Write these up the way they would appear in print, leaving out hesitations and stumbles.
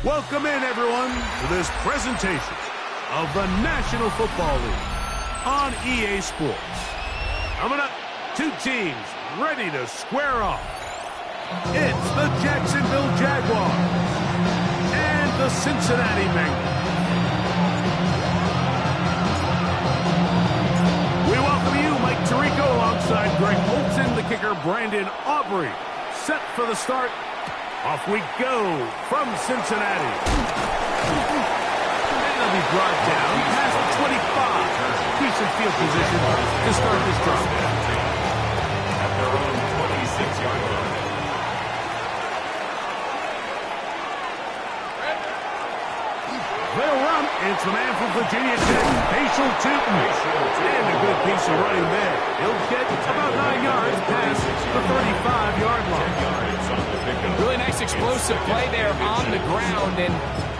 Welcome in, everyone, to this presentation of the National Football League on EA Sports. Coming up, two teams ready to square off. It's the Jacksonville Jaguars and the Cincinnati Bengals. We welcome you, Mike Tirico, alongside Greg Olson, the kicker, Brandon Aubrey. Set for the start. Off we go from Cincinnati. And they'll be brought down past the 25. Decent field position to start this drive. At their own 26-yard line. They'll run. It's the man from Virginia Tech, Facial Tootin. And a good piece of running there. He'll get about 9 yards past the 35-yard line. Really nice explosive play there on the ground. And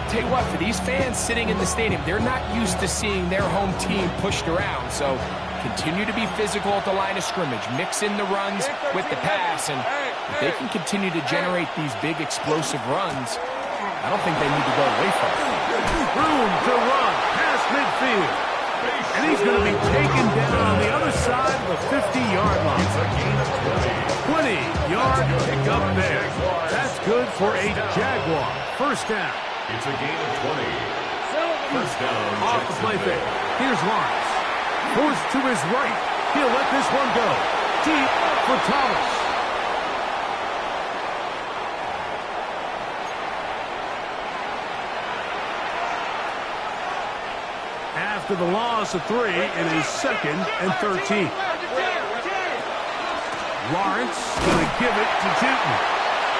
tell you what, for these fans sitting in the stadium, they're not used to seeing their home team pushed around. So continue to be physical at the line of scrimmage. Mix in the runs with the pass. And if they can continue to generate these big explosive runs, I don't think they need to go away from it. Room to run past midfield. And he's going to be taken down on the other side of the 50-yard line. 20-yard pickup there. That's good for a Jaguar. First down. It's a gain of 20. First down. Off the play fake. Here's Lawrence. Forced to his right. He'll let this one go. Deep for Thomas. After the loss of 3, it is 2nd and 13. Lawrence going to give it to Tootin.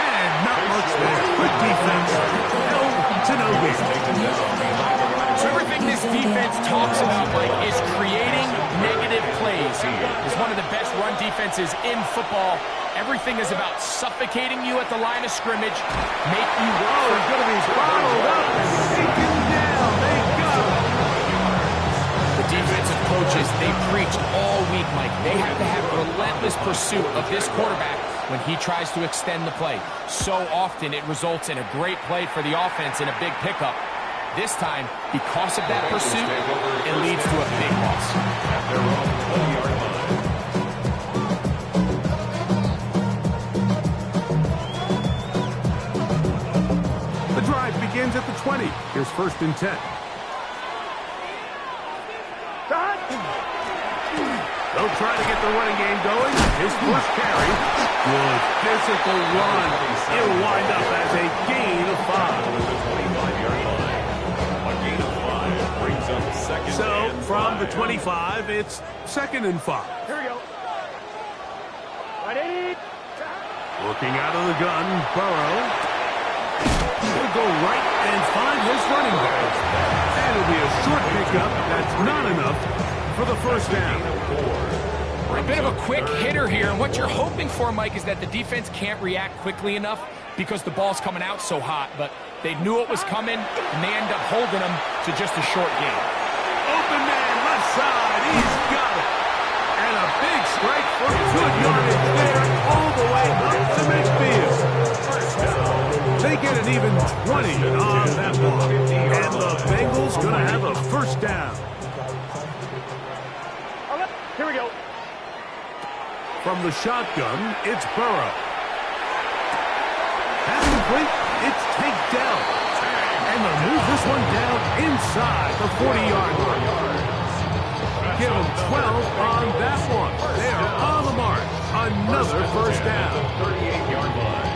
And not much there. Good defense. Held to no gain. So everything this defense talks about, Mike, is creating negative plays. It's one of the best run defenses in football. Everything is about suffocating you at the line of scrimmage, make you work. He's going to be bottled up and taken down. They got him. Defensive coaches, they preached all week, Mike. They have to have relentless pursuit of this quarterback when he tries to extend the play. So often it results in a great play for the offense and a big pickup. This time, because of that pursuit, it leads to a big loss. At their own 20-yard line. The drive begins at the 20. Here's 1st and 10. They'll try to get the running game going. His first carry. Good physical run. It'll wind up as a gain of 5. The 25-yard line. A gain of 5 brings up 2nd. So from the 25, it's 2nd and 5. Here we go. Ready? Looking out of the gun, Burrow. He'll go right and find his running back. And it'll be a short pickup. That's not enough for the first down. A bit of a quick hitter here, and what you're hoping for, Mike, is that the defense can't react quickly enough because the ball's coming out so hot, but they knew it was coming, and they end up holding them to just a short gain. Open man, left side, he's got it. And a big strike for good yardage there, all the way up to midfield. They get an even 20 on that one, and the Bengals gonna have a first down. Here we go. From the shotgun, it's Burrow. Pass complete, it's takedown. And they'll move this one down inside the 40-yard line. Give them 12 on that one. They're on the mark. Another first down. 38-yard line.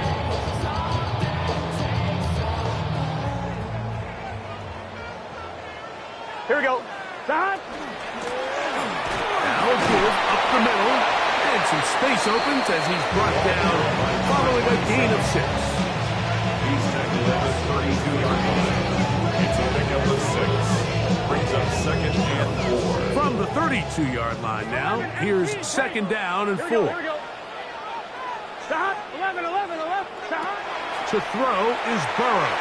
Here we go. Now give up the middle. And some space opens as he's brought down following a gain of 6. He's tackled at the 32-yard line. It's a pickup of 6. brings up 2nd and 4. From the 32-yard line now, here's 2nd down and 4. Here we go. Stop. 11. Stop. To throw is Burrow.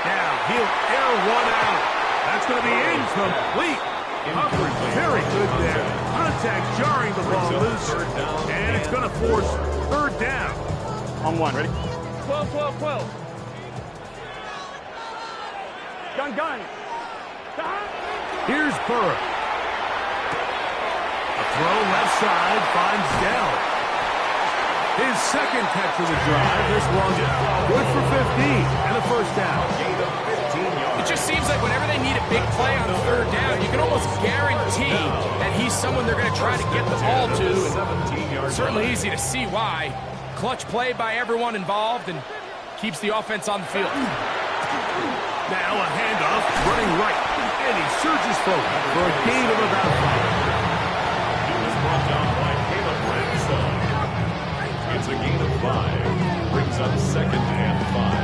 Now he'll air one out. That's going to be incomplete. Coverage very good there. Contact jarring the ball loose. And it's going to force 3rd down. On 1. Ready? 12. Gun. Stop. Here's Burrow. A throw left side finds Dell. His 2nd catch of the drive. This one's good for 15 and a 1st down. It just seems like whenever they need a big play on 3rd down, you can almost guarantee that he's someone they're going to try to get the ball to. And it's certainly easy to see why. Clutch play by everyone involved and keeps the offense on the field. Now a handoff, running right, and he surges forward for a gain of about 5. He was brought down by Caleb Ransall. It's a gain of 5. Brings up 2nd and 5.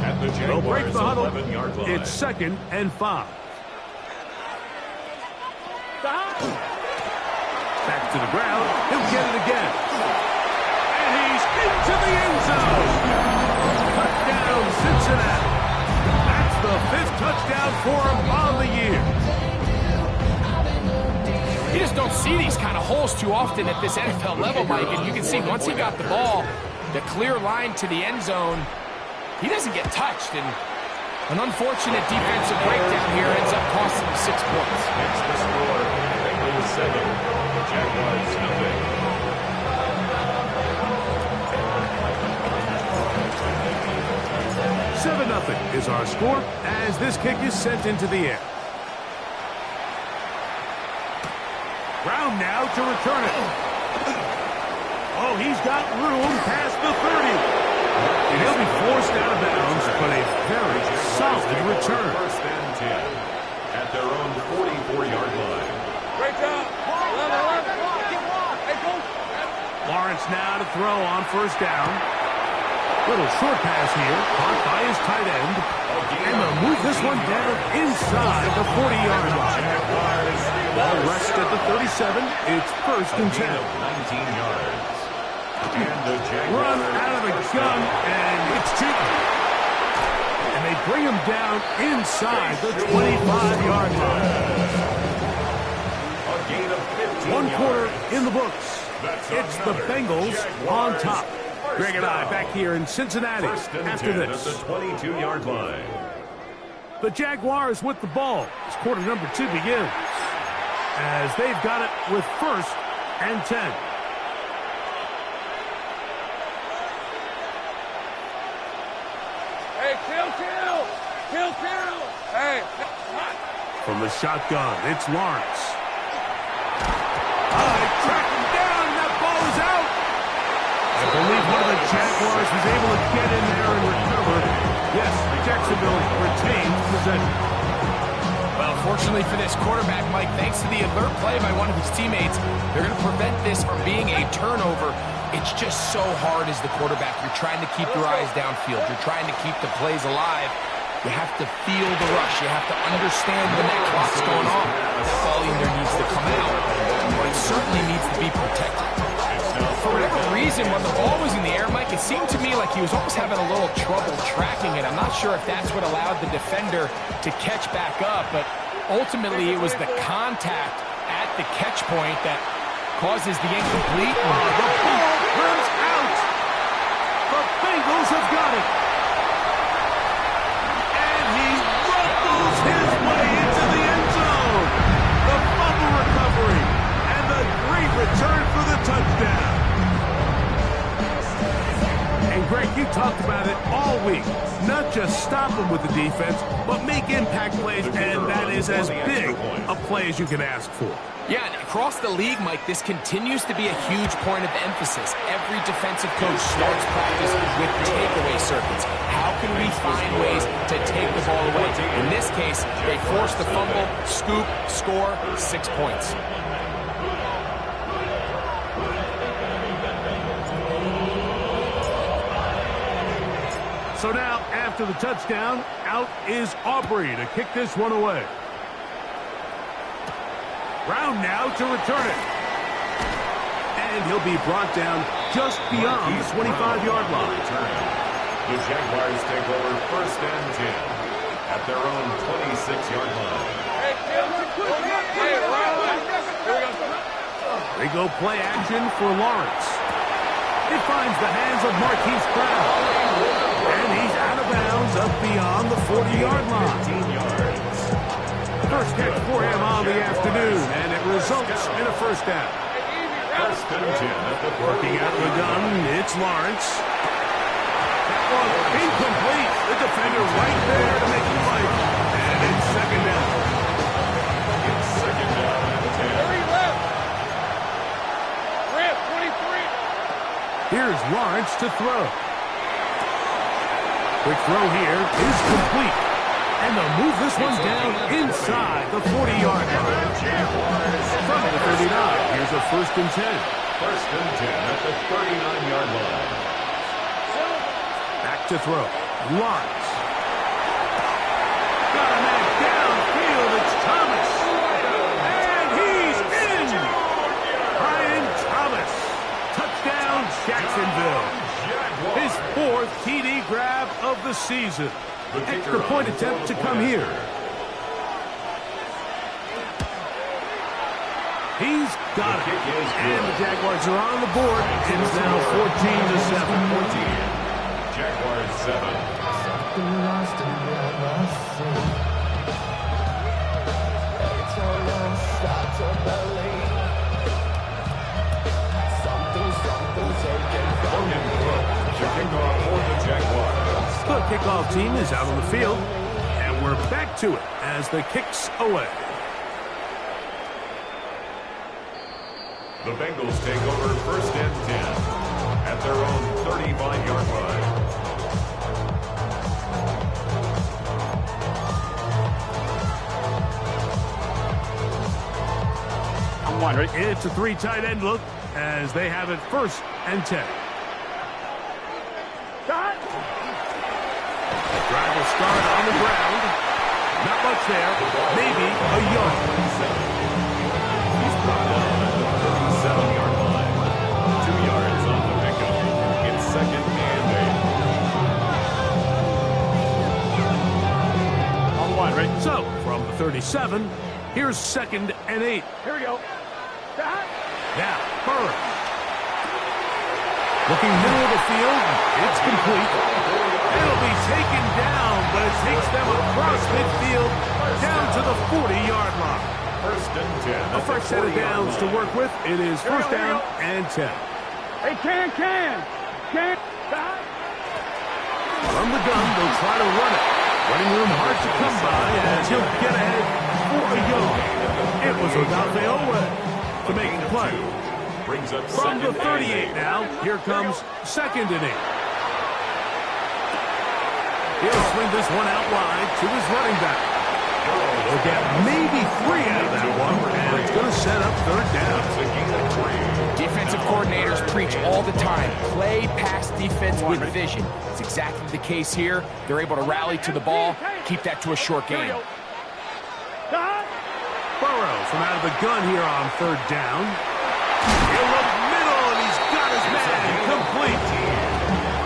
At the They'll break Jaguars' the huddle. 11-yard line. It's 2nd and 5. Stop. Back to the ground. He'll get it again. And he's into the end zone. Touchdown, Cincinnati. That's the 5th touchdown for him on the year. You just don't see these kind of holes too often at this NFL level, Mike. And you can see once he got the ball, the clear line to the end zone, he doesn't get touched. And an unfortunate defensive breakdown here ends up costing him 6 points. It's the score. Bengals 7. Jaguars nothing. Nothing is our score as this kick is sent into the air. Brown now to return it. Oh, he's got room past the 30. And he'll be forced out of bounds, but a very solid return. 1st and 10 at their own 44-yard line. Great job. 11. Hey, coach. Lawrence now to throw on 1st down. Little short pass here, caught by his tight end. And they'll move this one down inside the 40-yard line. Ball rests at the 37. It's 1st and 10. 19 yards. And the Jaguars Run out of the gun, and it's cheating. And they bring him down inside the 25-yard line. A gain of 15 1 quarter yards. in the books. It's the Bengals on top. Greg and I back here in Cincinnati after this. At the 22-yard line. The Jaguars with the ball as quarter number 2 begins. As they've got it with 1st and 10. Hey, kill. Hey. From the shotgun, it's Lawrence. They track him down, and that ball is out. I believe one of the Jaguars was able to get in there and recover. Yes, Jacksonville retains possession. Well, fortunately for this quarterback, Mike, thanks to the alert play by one of his teammates, they're going to prevent this from being a turnover. It's just so hard as the quarterback. You're trying to keep your eyes downfield. You're trying to keep the plays alive. You have to feel the rush. You have to understand when that clock's going on. That ball either needs to come out, or it certainly needs to be protected. For whatever reason, when the ball was in the air, Mike, it seemed to me like he was almost having a little trouble tracking it. I'm not sure if that's what allowed the defender to catch back up, but ultimately it was the contact at the catch point that causes the incomplete. The ball comes out. The Bengals have got it. And he rumbles his way into the end zone. The fumble recovery and the great return for the touchdown. And Greg, you talked about it all week. Not just stop them with the defense, but make impact plays, and that is as big a play as you can ask for. Yeah, and across the league, Mike, this continues to be a huge point of emphasis. Every defensive coach starts practice with takeaway circuits. How can we find ways to take the ball away? In this case, they force the fumble, scoop, score, 6 points. So now, after the touchdown, out is Aubrey to kick this one away. Brown now to return it. And he'll be brought down just beyond the 25-yard line. The Jaguars take over 1st and 10 at their own 26-yard line. They go play action for Lawrence. It finds the hands of Marquise Brown. And he's out of bounds up beyond the 40-yard line. 15 yards. First catch for him on the afternoon, and it results in a first down. 1st and 10 at the Working out the gun, it's Lawrence. That one incomplete. The defender right there to make the play. And it's second down. It's 2nd down and 10. Here's Lawrence to throw. Quick throw here is complete. And they'll move this one down inside the 40-yard line. From the 39, here's a 1st and 10. 1st and 10 at the 39-yard line. Back to throw. Lawrence. Got a man downfield. It's Thomas. And he's in. Brian Thomas. Touchdown, Jacksonville. His 4th TD grab of the season. Extra point attempt to come here. He's got it. And the Jaguars are on the board. It's now 14-7. 14. Jaguars 7. The kickoff team is out on the field, and we're back to it as the kick's away. The Bengals take over 1st and 10 at their own 35-yard line. I'm one, ready? It's a 3 tight end look as they have it 1st and 10. Shot. Drive will start on the ground. Not much there. Maybe a yard. He's brought down at the 37-yard line. 2 yards on the pickup. It's 2nd and 8. On one, ready? So, from the 37, here's 2nd and 8. Here we go. Shot. Now, Burrow. Looking middle of the field. It's complete. It'll be taken down, but it takes them across midfield down to the 40-yard line. 1st and 10. A fresh set of downs to work with. It is 1st down and 10. Hey, can. Shot. From the gun, they'll try to run it. Running room hard to come by as he'll get ahead for a yard. It was Odafe to make the play. Brings up From the 2nd and 38 now, here comes 2nd and 8. He'll swing this one out wide to his running back. He'll get maybe 3 out of that one, and it's going to set up 3rd down. Defensive coordinators preach all the time. Play pass defense with vision. It's exactly the case here. They're able to rally to the ball, keep that to a short game. Shot. Burrow from out of the gun here on 3rd down. He'll look middle, and he's got his man complete.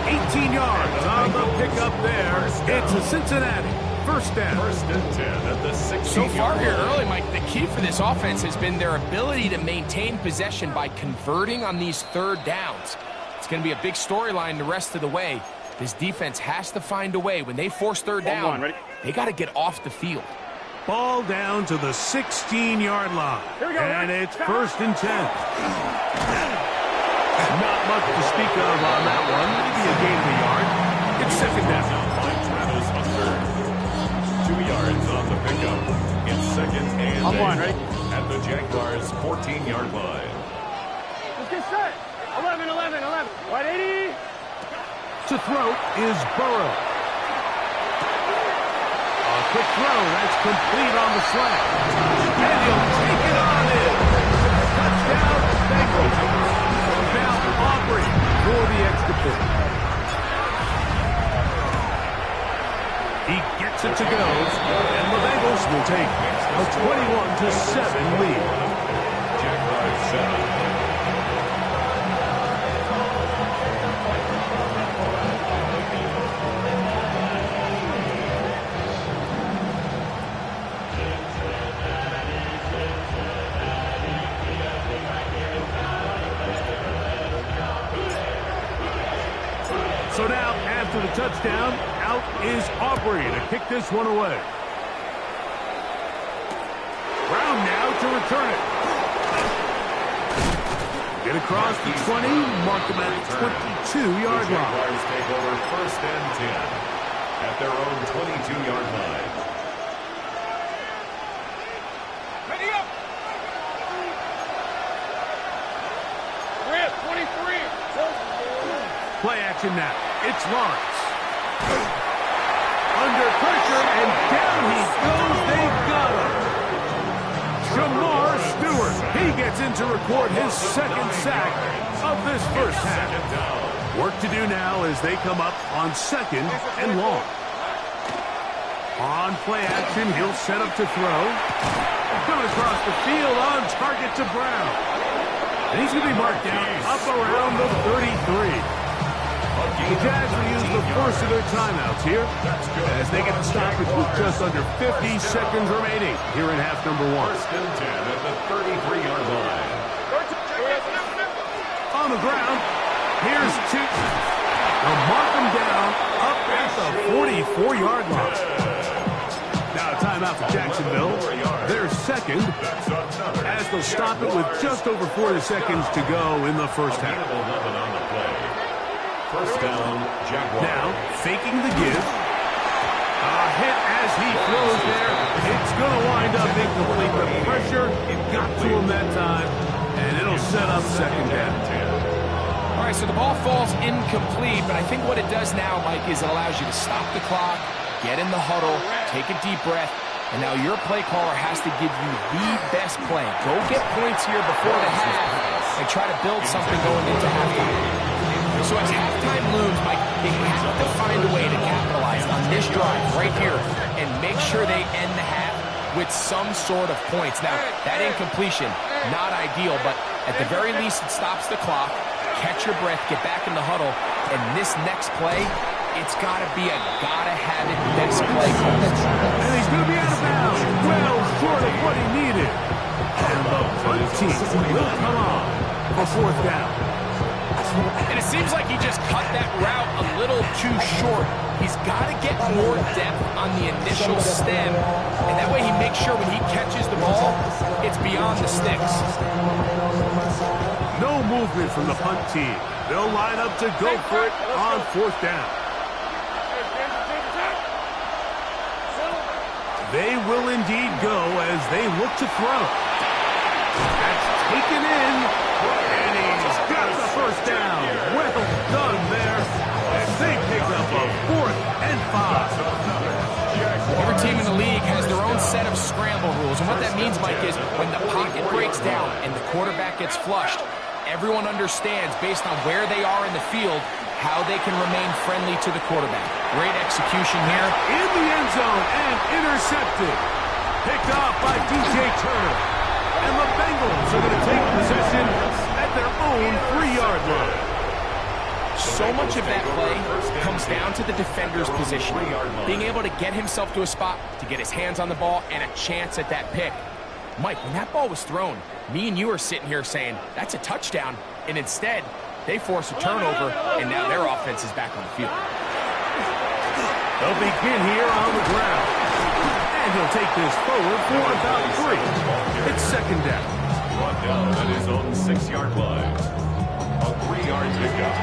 18 yards on the pickup there. It's a Cincinnati 1st down. 1st and 10 at the 16-yard line. So far here early, Mike, the key for this offense has been their ability to maintain possession by converting on these 3rd downs. It's going to be a big storyline the rest of the way. This defense has to find a way. When they force 3rd down, they got to get off the field. Ball down to the 16-yard line. Here we go, And right? it's 1st and 10. Not much to speak of on that one. Maybe a gain of a yard. It's 2nd down. By Travis Hunter. 2 yards on the pickup. It's 2nd and 8. On one, ready? At the Jaguars' 14-yard line. Let's get set. 11. 180. To throw is Burrow. A quick throw. That's complete on the slant. And he'll take it on in. Touchdown, Bengals. Now Aubrey for the extra point. He gets it to go, and the Bengals will take a 21-7 lead. 7. So now, after the touchdown, out is Aubrey to kick this one away. Brown now to return it. Get across the 20, mark them at the 22-yard line. Jaguars take over 1st and 10 at their own 22-yard line. Ready up. We're at 23. Play action now. It's Lawrence. Under pressure, and down he goes. They've got him. Shamar Stewart. He gets in to record his 2nd sack of this first half. Work to do now as they come up on 2nd and long. On play action, he'll set up to throw. Coming across the field on target to Brown. And he's going to be marked down up around the 33. The Jags will use the first of their timeouts here as they get the stoppage with just under 50 seconds remaining here in half number 1. 1st and 10 at the 33-yard line. On the ground, here's two. They'll mark them down up at the 44-yard line. Now a timeout for Jacksonville. Their 2nd as they'll stop it with just over 40 seconds to go in the first half. 1st down, Jaguars. Now, faking the give. A hit as he throws there. It's going to wind up incomplete. The pressure, it got to him that time, and it'll set up 2nd down. All right, so the ball falls incomplete, but I think what it does now, Mike, is it allows you to stop the clock, get in the huddle, take a deep breath, and now your play caller has to give you the best play. Go get points here before the half and try to build something going into halftime. So as halftime looms, Mike, they have to find a way to capitalize on this drive right here and make sure they end the half with some sort of points. Now, that incompletion, not ideal, but at the very least it stops the clock. Catch your breath, get back in the huddle, and this next play, it's got to be a gotta-have-it best play call. And he's going to be out of bounds, well short of what he needed. And the punt team will come on for 4th down. And it seems like he just cut that route a little too short. He's got to get more depth on the initial stem, and that way he makes sure when he catches the ball, it's beyond the sticks. No movement from the punt team. They'll line up to go for it on 4th down. They will indeed go as they look to throw. That's taken in. Got the 1st down. Well done there. And they pick up a 4th and 5. Every team in the league has their own set of scramble rules. And what that means, Mike, is when the pocket breaks down and the quarterback gets flushed, everyone understands, based on where they are in the field, how they can remain friendly to the quarterback. Great execution here. In the end zone and intercepted. Picked off by DJ Turner. And the Bengals are going to take possession at their own 3-yard line. So much of that play comes down to the defender's positioning. Being able to get himself to a spot, to get his hands on the ball, and a chance at that pick. Mike, when that ball was thrown, me and you are sitting here saying, that's a touchdown. And instead, they force a turnover, and now their offense is back on the field. They'll begin here on the ground. And he'll take this forward for about 3. It's 2nd down. Brought down at his own 6-yard line. A 3-yard pickup.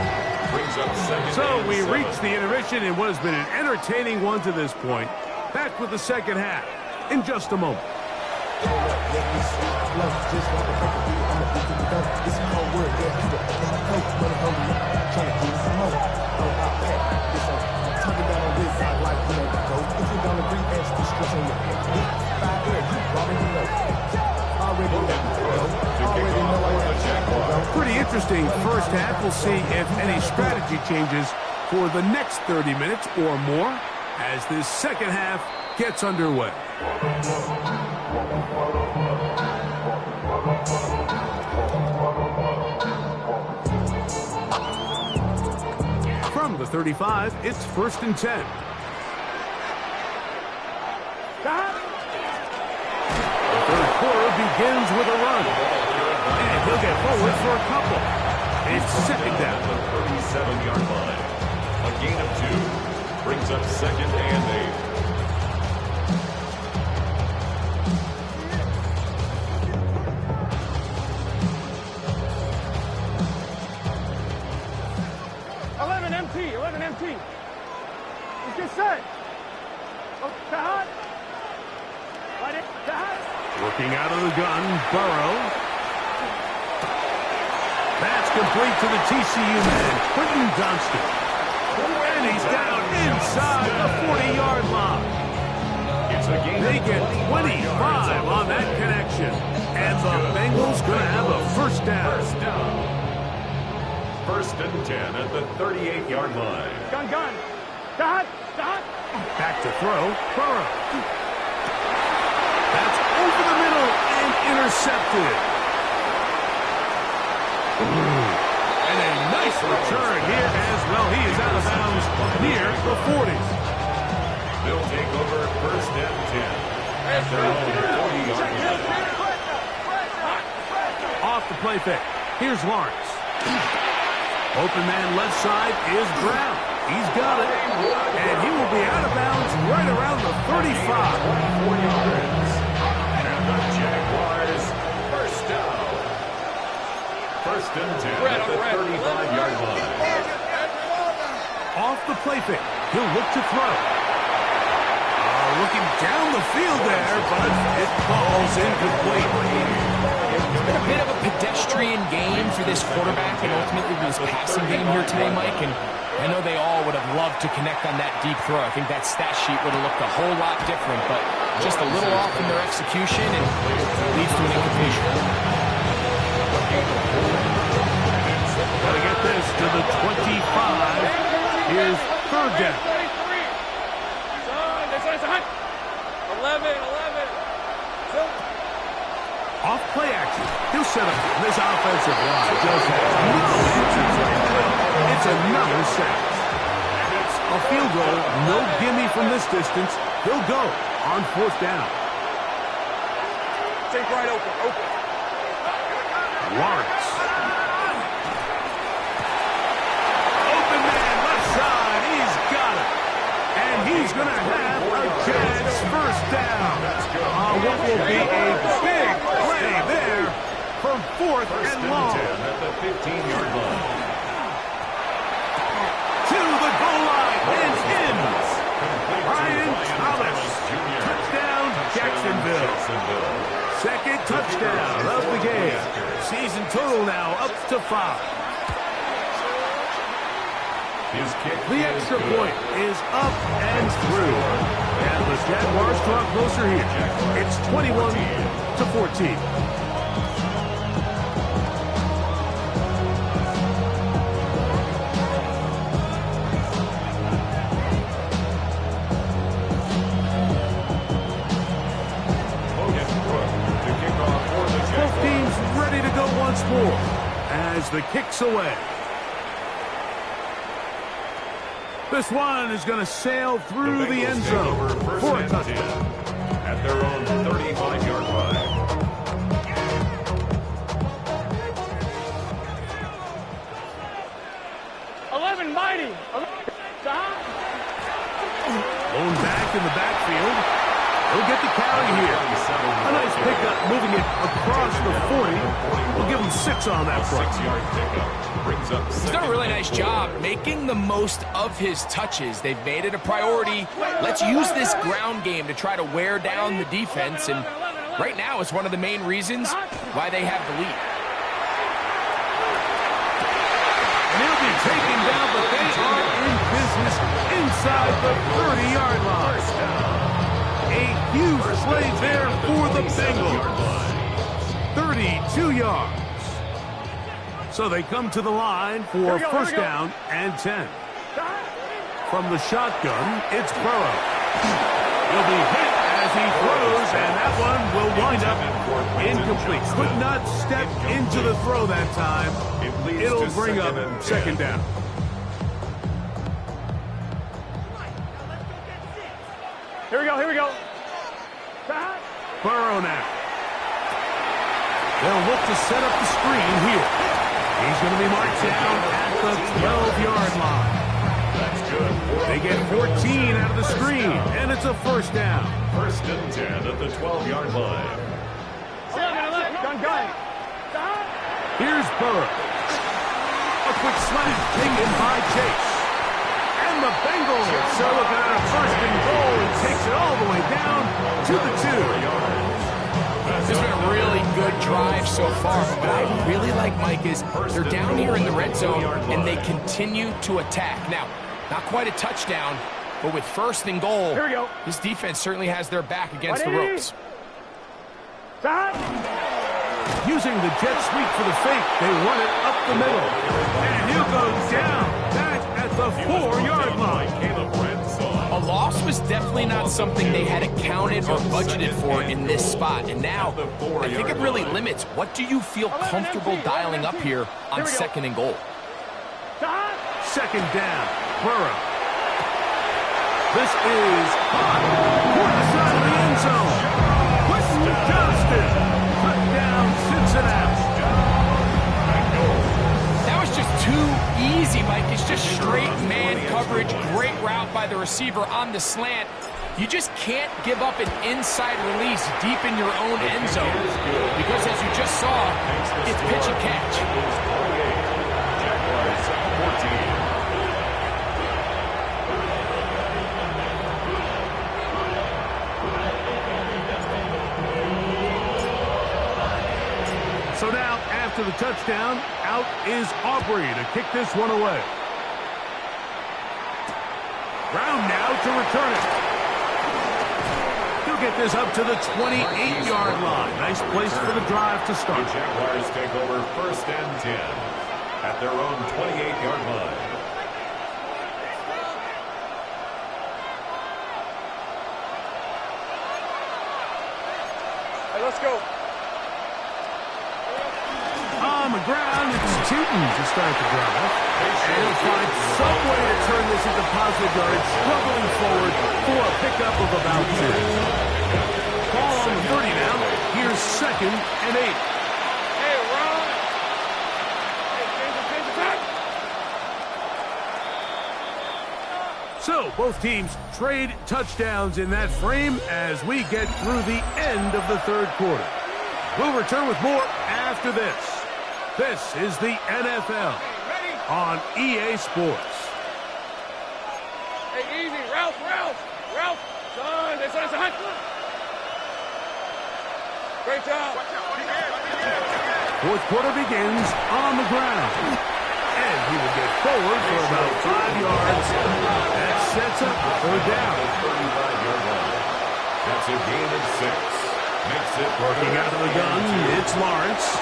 Brings up 2nd. So we reach the intermission in what has been an entertaining one to this point. Back with the 2nd half in just a moment. Pretty interesting first half. We'll see if any strategy changes for the next 30 minutes or more as this 2nd half gets underway. From the 35, it's 1st and 10. The third quarter begins with a run. And he'll get forward for a couple. It's 2nd down. The 37-yard line. A gain of 2 brings up 2nd and 8. Let's get set. Working out of the gun, Burrow. That's complete to the TCU man, Quentin Johnston. And he's down inside the 40-yard line. They get 25 on that connection. And the Bengals going to have a 1st down. 1st and 10 at the 38-yard line. Gun. Back to throw, Burrow. That's over the middle and intercepted. And a nice return here as well. He is out of bounds near the 40. They'll take over 1st and 10 at their own 40-yard line. Off the play fake. Here's Lawrence. Open man left side is Brown. He's got it. And he will be out of bounds right around the 35. 4 yards. And the Jaguars 1st down. 1st and 10 at the 35-yard line. Off the play fake. He'll look to throw. Looking down the field there, but it falls incomplete. It's been a bit of a pedestrian game for this quarterback and ultimately this passing game here today, Mike. And I know they all would have loved to connect on that deep throw. I think that stat sheet would have looked a whole lot different, but just a little off in their execution and leads to an incompletion. Gotta get this to the 25. Here's 3rd down. 11. Off play action. He'll set up. This offensive line just has no answers right now. It's another sack. A field goal, no gimme from this distance. He'll go on 4th down. Take right open. Lawrence. Open man left side. He's got it. And he's going to have a Jags 1st down. What will be a big play there from 4th and long. At the 15-yard line. To the goal line and in. Ryan Thomas. Touchdown, Jacksonville. 2nd touchdown of the game. Season total now up to 5. The extra point is up and through. And the Jaguars draw closer here. It's 21-14. Both teams ready to go once more as the kick's away. This one is going to sail through the end zone for a touchdown. At their own 35-yard line. Mighty. Blown back in the backfield. He'll get the carry here. A nice pickup moving it across the 40. We'll give him 6 on that play. 6-yard pickup brings up He's done a really nice job making the most of his touches. They've made it a priority. Let's use this ground game to try to wear down the defense, and right now it's one of the main reasons why they have the lead. And he'll be taken down, but they are in business inside the 30-yard line. A huge play there for the Bengals. 32 yards. So they come to the line for 1st down and 10. From the shotgun, it's Burrow. He'll be hit as he throws, and that one will wind up incomplete. Could not step into the throw that time. It'll bring up 2nd down. Here we go, here we go. Burrow now. They'll look to set up the screen here. He's going to be marked down at the 12-yard line. That's good. They get 14 out of the screen, and it's a first down. First and 10 at the 12-yard line. Gun. Here's Burrow. A quick slant taken by Chase. And the Bengals are looking at a first and goal. He takes it all the way down to the 2. This has been a really good drive so far, but what I really like, Mike, is they're down here in the red zone, and they continue to attack. Now, not quite a touchdown, but with first and goal, here we go. This defense certainly has their back against the ropes. Using the jet sweep for the fake, they run it up the middle. And he'll go down back at the 4-yard line. A loss was definitely not something they had accounted or budgeted for in this spot. And now, I think it really limits what do you feel comfortable dialing up here on second and goal. Second down, Burrow. This is hot. Toward the side of the end zone. Quentin Johnston put down Cincinnati. That was just too easy, Mike. It's just straight man coverage. Great route by the receiver on the slant. You just can't give up an inside release deep in your own end zone. Because as you just saw, it's pitch and catch. So now, after the touchdown, out is Aubrey to kick this one away. Brown now to return it. He'll get this up to the 28-yard line. Nice place for the drive to start. The Jaguars take over first and 10 at their own 28-yard line. Hey, let's go. On the ground, it's Tootin to start the drive. And he'll find some way to turn this into positive yards, struggling forward for a pickup of about 2. Ball on the 30 now. Here's second and 8. Hey, Ron. Hey, So, both teams trade touchdowns in that frame as we get through the end of the third quarter. We'll return with more after this. This is the NFL on EA Sports. Hey, easy. Ralph. Son. Great job. Fourth quarter begins on the ground. And he will get forward for about 5 yards. That sets up the third down. 35-yard line. That's a gain of 6. Makes it Working out of the gun, it's Lawrence.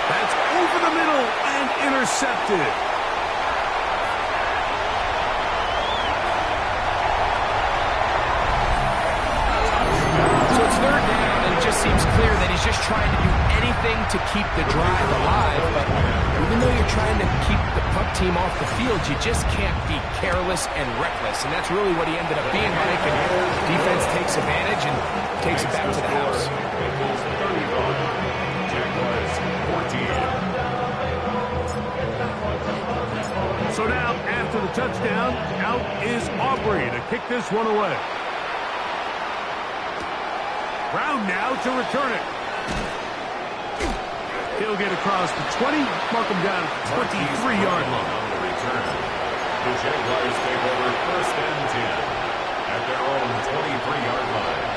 That's over the middle and intercepted. So it's third down, and it just seems clear that he's just trying to do anything to keep the drive alive. But even though you're trying to keep the punt team off the field, you just can't be careless and reckless. And that's really what he ended up being, Mike. And defense takes advantage and takes it back to the house. So now, after the touchdown, out is Aubrey to kick this one away. Brown now to return it. He'll get across the 20, mark him down at the 23-yard line. On the return, the Jaguars take over first and 10 at their own 23-yard line.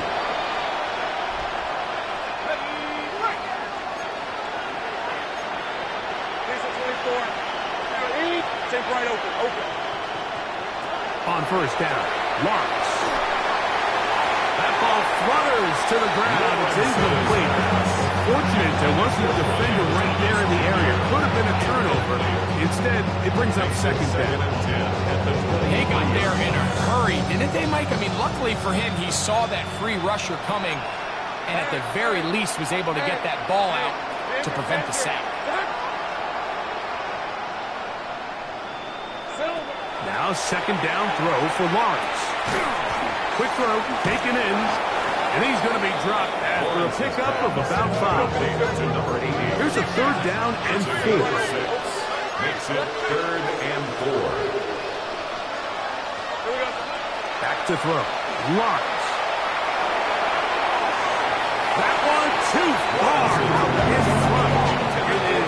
Take right open. On first down, Lawrence. That ball flutters to the ground. It's incomplete. Fortunate there wasn't a defender right there in the area. Could have been a turnover. Instead, it brings up second down. They got there in a hurry, didn't they, Mike? I mean, luckily for him, he saw that free rusher coming, and at the very least was able to get that ball out to prevent the sack. Now second down throw for Lawrence. Quick throw, taken in, and he's going to be dropped after a pickup of about 5. Here's a third down and 4. Makes it 3rd and 4. Back to throw. Lawrence. That one too far. In front. It is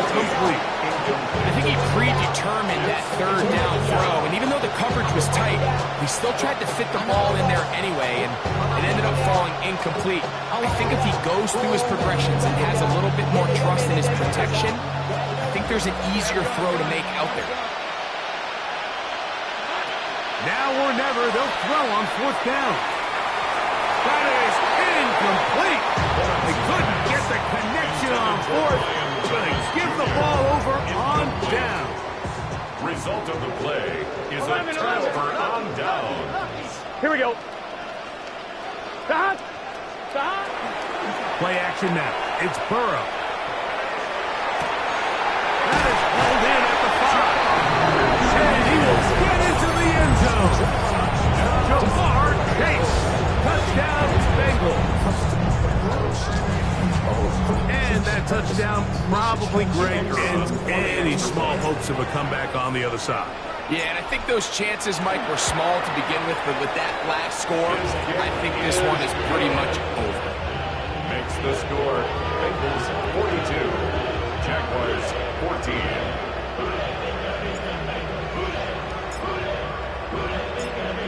incomplete. I think he predetermined that third down throw, and even though the coverage was tight, he still tried to fit the ball in there anyway, and it ended up falling incomplete. I think if he goes through his progressions and has a little bit more trust in his protection, I think there's an easier throw to make out there. Now or never, they'll throw on 4th down. That is incomplete. They couldn't get the connection on 4th, so they give the ball over on down. Result of the play is a turnover on down. Here we go. Stop. Stop. Play action now. It's Burrow. That is pulled in at the 5. And he will get into the end zone. Jamar Chase. Touchdown, Bengals. And that touchdown probably great ends any small hopes of a comeback on the other side. Yeah, and I think those chances, Mike, were small to begin with, but with that last score, I think this one is pretty much over. Makes the score Bengals 42, Jaguars 14.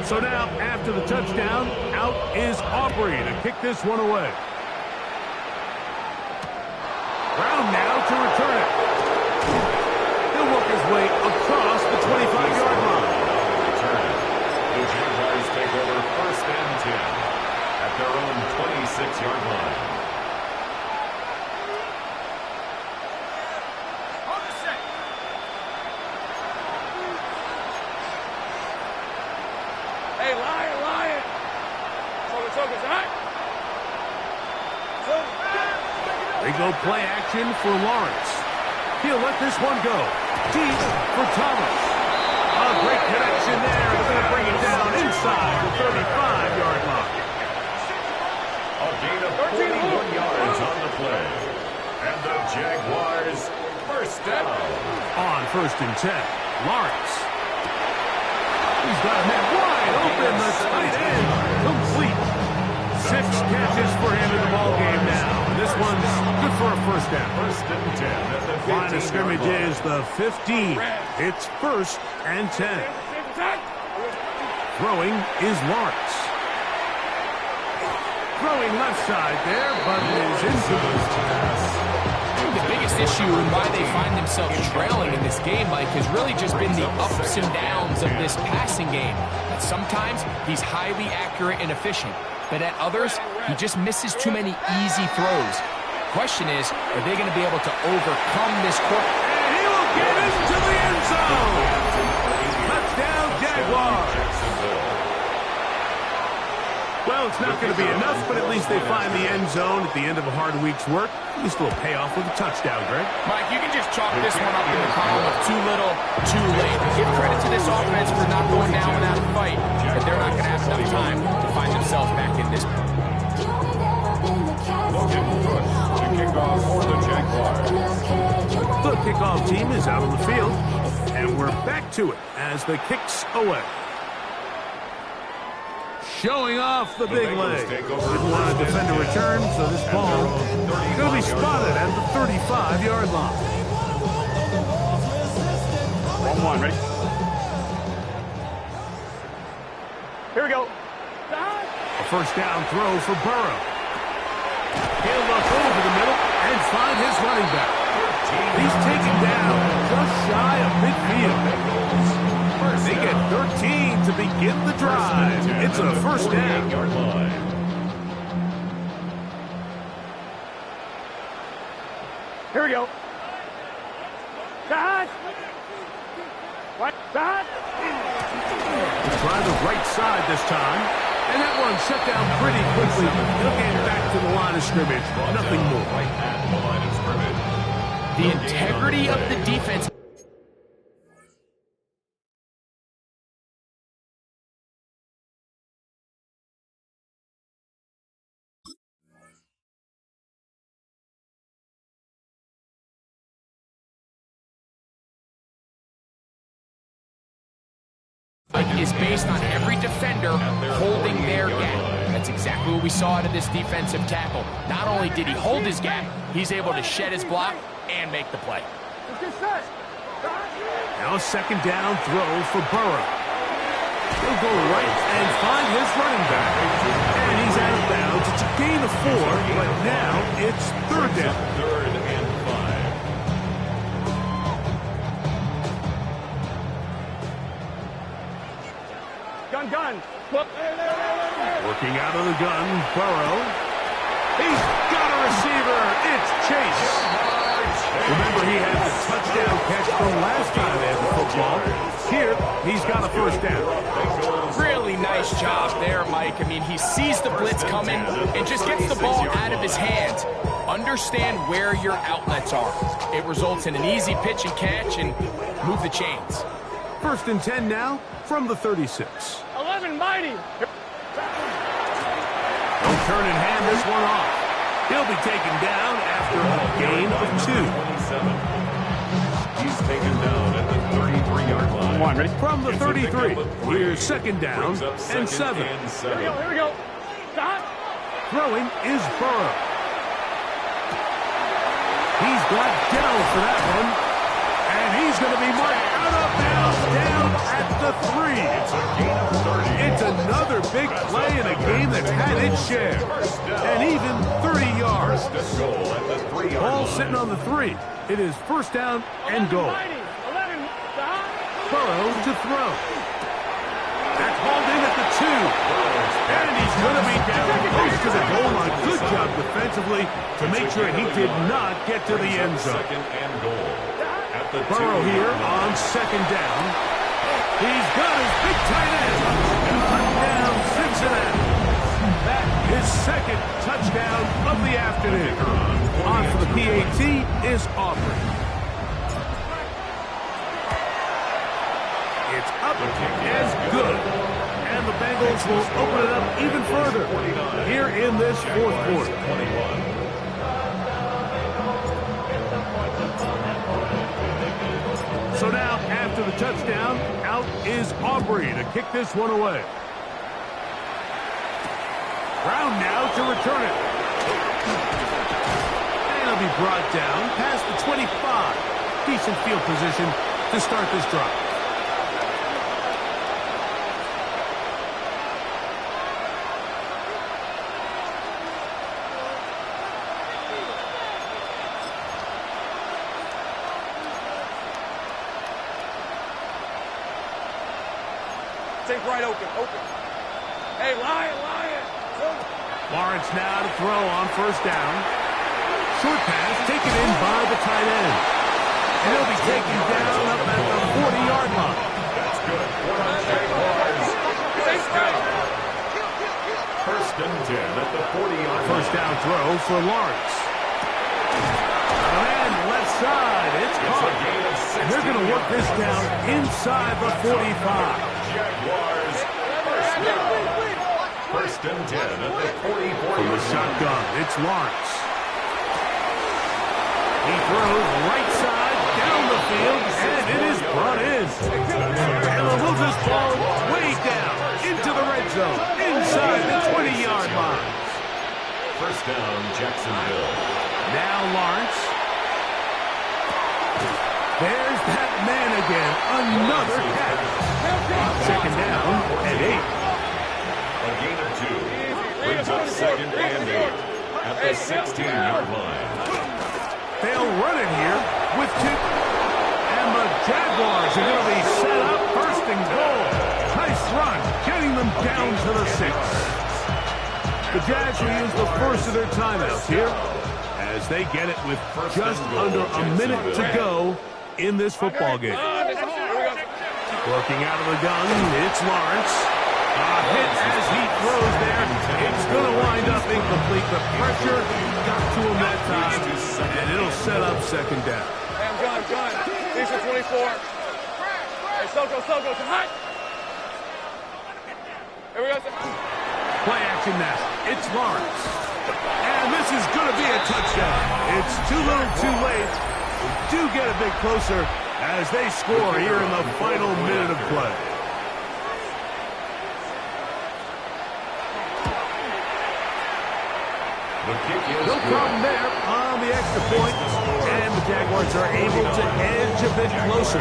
So now, after the touchdown, out is Aubrey to kick this one away. Brown now to return it. He'll work his way across the 25-yard line. The Jaguars take over 1st and 10 at their own 26-yard line. Hey, lion. Focus, all right? They go play action for Lawrence. He'll let this one go. Deep for Thomas. A great connection there. He's going to bring it down inside the 35-yard line. A gain of 41 yards on the play. And the Jaguars 1st down. On 1st and 10, Lawrence. He's got a man wide open. The tight end complete. 6 catches for him in the ball game now. And this one's good for a 1st down. 1st and 10 at the 15-yard Line of scrimmage line. is the 15. It's 1st and 10. Throwing is Lawrence. Throwing left side there, but it is incomplete. The biggest issue and why they find themselves trailing in this game, Mike, has really just been the ups and downs of this passing game. But sometimes he's highly accurate and efficient, but at others, he just misses too many easy throws. Question is, are they going to be able to overcome this quarter? And he will get into the end zone. Touchdown, Jaguars. Well, it's not going to be enough, but at least they find the end zone at the end of a hard week's work. At least a little payoff with a touchdown, Greg. Mike, you can just chalk this one up in the column of too little, too late. Give credit to this offense for not going down without a fight, but they're not going to have enough time to find themselves back in this. Logan Bush to kick off for the Jaguars. The kickoff team is out on the field, and we're back to it as the kick's away. Showing off the big leg. Didn't want to defend a return, so this ball is going to be spotted at the 35-yard line. Wrong one, ready? Here we go. A 1st down throw for Burrow. He'll look over the middle and find his running back. He's taken down just shy of midfield. They get 13 to begin the drive. It's a 1st down. Here we go. Dad. What? Dad. Try the right side this time. And that one shut down pretty quickly. He'll get back to the line of scrimmage. Nothing more. The integrity of the defense is based on every defender holding their gap. That's exactly what we saw out of this defensive tackle. Not only did he hold his gap, he's able to shed his block and make the play. Now a second down throw for Burrow. He'll go right and find his running back. And he's out of bounds. It's a gain of 4, but now it's third down. Third and 5. Gun. Working out of the gun, Burrow. He's got a receiver. It's Chase. Remember, he had the touchdown catch from last time they had the football. Here, he's got a first down. Really nice job there, Mike. I mean, he sees the blitz coming and just gets the ball out of his hands. Understand where your outlets are. It results in an easy pitch and catch and move the chains. First and 10 now from the 36. 11 mighty. Don't turn and hand this one off. He'll be taken down after a gain of 2. He's taken down at the 33-yard line. Come on, ready? From the 33, here's second down and 7. Here we go. Stop. Throwing is Burrow. He's got down for that one. And he's going to be marked out of bounds down at the 3. It's a gain of 30. It's another big play in a game that's had its share. And even 30 yards. First and goal at the 3-yard Ball line. sitting on the 3. It is first down and goal. 11 stop. Burrow to throw. That's hauled in at the 2. And he's going to be down close to the goal line. Good job defensively to make sure he did not get to the end zone. Second and goal. At the Burrow 2. here on second down. He's got his big tight end. Touchdown, Cincinnati. That is second touchdown of the afternoon. On for the PAT is Aubrey. It's up and good. And the Bengals will open it up even further here in this fourth quarter. 21. So now, after the touchdown, out is Aubrey to kick this one away. Brown now to return it. And he'll be brought down past the 25. Decent field position to start this drive. Take right open. Hey, Lion. Lawrence now to throw on first down. Short pass taken in by the tight end. And he'll be taken down up at the 40-yard line. That's good. Jaguars. First and 10 at the 40-yard line. First down throw for Lawrence. And left side, it's caught. And they're going to work this down inside the 45. Jaguars. First and 10 at the 44. From the shotgun, it's Lawrence. He throws right side down the field, and it is brought in. And they'll move this ball way down into the red zone, inside the 20-yard line. First down, Jacksonville. Now Lawrence. There's that man again. Another catch. Second down and 8. A gain of 2. Brings up second and 8 at the 16-yard line. They'll run it here with 2. And the Jaguars are going to be set up first and goal. Nice run, getting them down to the 6. The Jags will use the first of their timeouts here as they get it with just under a minute to go in this football game. Working out of the gun, it's Lawrence. A hit as he throws there. It's going to wind up incomplete. The pressure got to him that time, and it'll set up second down. Hey, I'm John. These are 24. Hey, Soko, it's hot. Here we go. Play action now. It's Lawrence. And this is going to be a touchdown. It's too little too late. We do get a bit closer as they score here in the final minute of play. problem there on the extra point, and the Jaguars are able to edge a bit closer.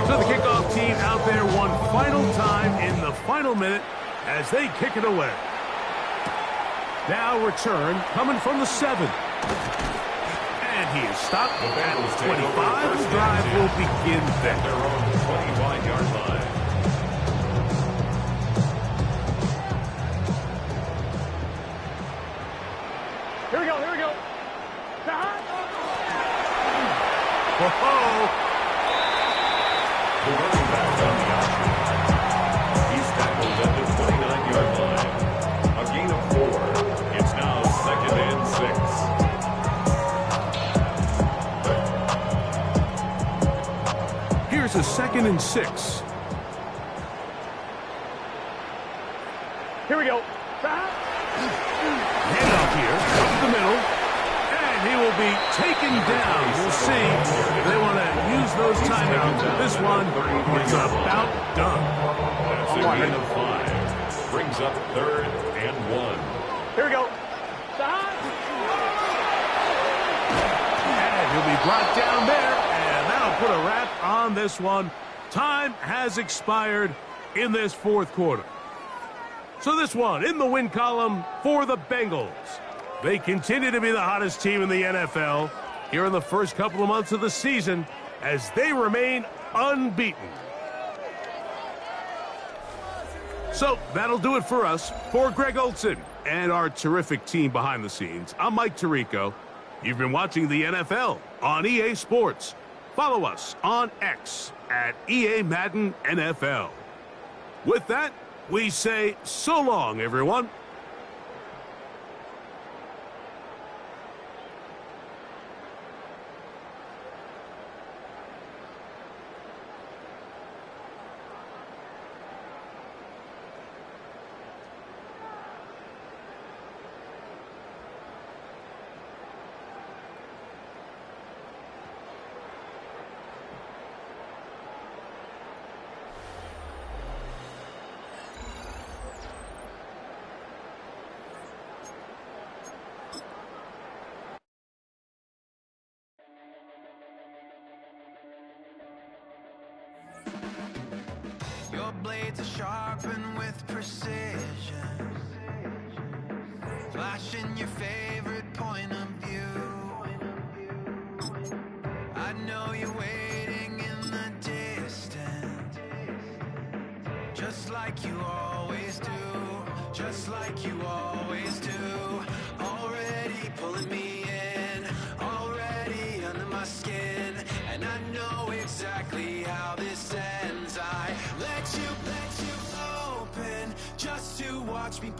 So the kickoff team out there one final time in the final minute as they kick it away. Now return coming from the 7. And he is stopped at the 25. The drive will begin then. Their own 25-yard line. Here we go, here we go. Whoa! The running back on the option. He's tackled at the 29-yard line. A gain of 4. It's now 2nd and 6. Here's a 2nd and 6. Here we go. Handoff here, up the middle, and he will be taken down. We'll see if they want to use those timeouts. This one is about done. That's a gain of 5. Brings up 3rd and 1. Here we go. And he'll be brought down there, and that'll put a wrap on this one. Time has expired in this 4th quarter. So this one in the win column for the Bengals. They continue to be the hottest team in the NFL here in the first couple of months of the season as they remain unbeaten. So that'll do it for us. For Greg Olson and our terrific team behind the scenes, I'm Mike Tirico. You've been watching the NFL on EA Sports. Follow us on X at EA Madden NFL. With that, we say so long, everyone. Your blades are sharpened with precision, flashing your favorite point of view. I know you're waiting in the distance, just like you always do, just like you always do.